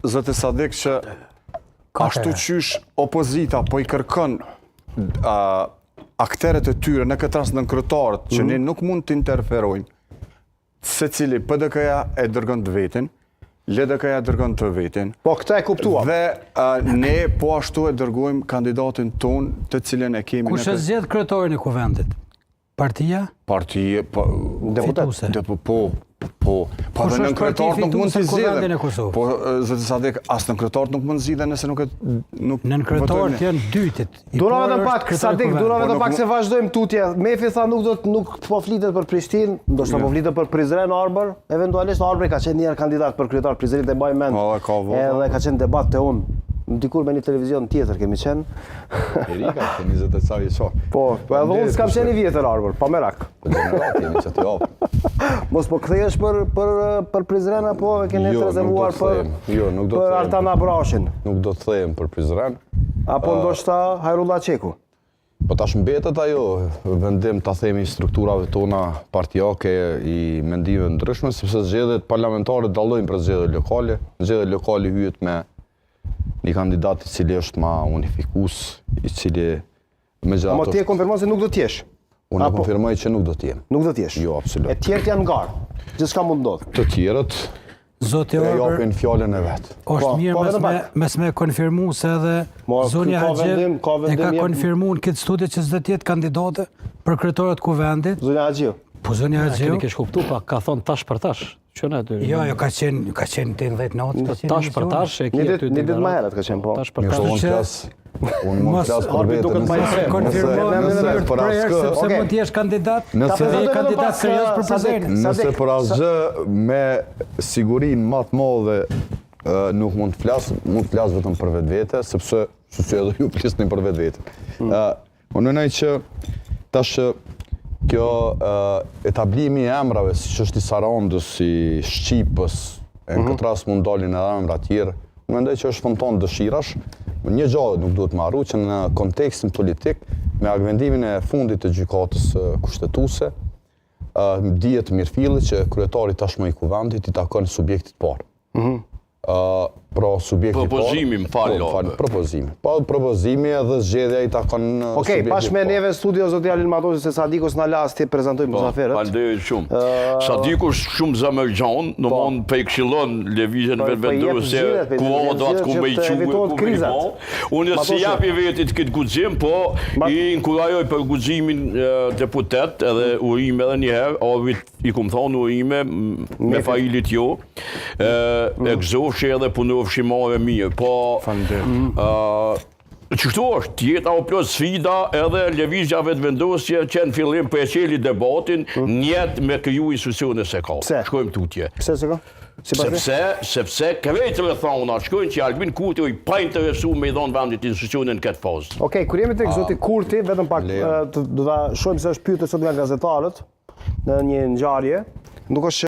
zoti Sadik, që ashtu qysh opozita po i kërkon akteret e tyre, në këtë rast nënkryetarët, që ne nuk mund të interferojnë, se cili PDK-ja e dërgon të vetin, LDK-ja dërgon të vetin. Po, këta e kuptuam. Dhe ne po ashtu e dërgojmë kandidatin ton, të cilën e kemi... Kush e zgjedh kryetarin e kuvendit? Partia? Partia, deputet. Po, dhe në kryetar nuk mund të zgjidhen. Po, zoti Sadik, as në kryetar nuk mund të zgjidhen nëse nuk në kryetar janë dytit. Dura vetëm pak, Sadik, dura vetëm pak se vazhdojmë tutje. Mefi tha nuk po flitet për Prishtinë, ndoshta po flitet për Prizren Arbër, eventualisht Arbëri ka qenë një herë kandidat për kryetar Prizrenit, e mbaj mend. Edhe ka qenë debat te unë. Dikur me një televizion tjetër kemi qenë. Erika, ke 20 ca vjeçar. Po, edhe unë s'kam qenë i vjetër Arbër, pa merak. Mos po kthehesh për Prizren apo e keni rezervuar për Artana Brashin? Nuk do të them për Prizren. Apo ndoshta Hajrullah Qeku? Po tash mbetet ajo vendim ta themi strukturave tona partijake i mendimeve ndryshme, sepse zgjedhjet parlamentare dallojnë për zgjedhjet lokale. Zgjedhjet lokale hyhet me një kandidat i cili është ma unifikues, i cili me gjatë... Ama ti e konfirmon se nuk do t'jesh? Unë e konfirmoj që nuk do t'jem. Nuk do t'jesh? Jo, absolut. E tjerët janë ngarë, gjithçka mund ndodhë? Të tjerët e japin fjallën e vetë. Është mirë mes me konfirmu se edhe Zonja Haxhi e ka konfirmu në këtë studie që s'do t'jetë kandidate për kryetarët kuvendit. Zonja Haxhi? Po Zonja Haxhi. Keni kesh kuptu, pa ka thonë tash për tash. Jo, ka qenë 18 natë. Tash për tash e kje ty një ditë më herët ka qenë, po. Tash për tash. Unë mund flas për vetën. Sepse mund t'jesh kandidat, kandidat serioz për prezidentin. Nëse për asgjë me sigurinë më të madhe nuk mund të flas, mund të flas vetëm për vetvete, sepse që edhe ju flisni për vetvete. Unë mendoj që tash kjo etablimi i emrave, si është i Sarandës, i Shqipës, në këtë rast mund dalin edhe emra tjerë, unë mendoj që është fonton dëshirash. Një gjallë nuk duhet marru që në kontekstin politik, me vendimin e fundit të gjykatës kushtetuese, dihet mirëfilli që kryetari tashmë i kuvendit i takon subjektit parë. Pra subjekti parë... Propozimi, më falë. Propozimi. Pa propozimi edhe zgjedhja i takon subjekti parë. Okej, pash me neve studio, zoti Alin Matosi, se Sadikus në las të prezentojmë muzaferët. Falënderit shumë. Sadikus shumë zamërgjan, në mund për i këshillon levizjen vendosje, kuadrat, ku me i quë, unë si japi vetit këtë guxim, po i inkurajoj për guximin deputet, edhe urime edhe njëherë, avit i kumë thonë urime me failit jo, egzofshi edhe punofshimare mirë, po qështu është, jeta o plot sfida edhe lëvizja vetë vendosje që në fillim për e qeli debatin njetë me kriju institucione se ka. Shkojmë tutje. Pse se ka? Sepse krejtëve thona, shkojnë që Albin Kurti oj pa interesu me i dhonë vendit institucione në këtë fazë. Okej, kur jemi tek zoti Kurti, vetëm pak do ta shohim se është pyetur sot nga gazetarët në një ngjarje, nuk është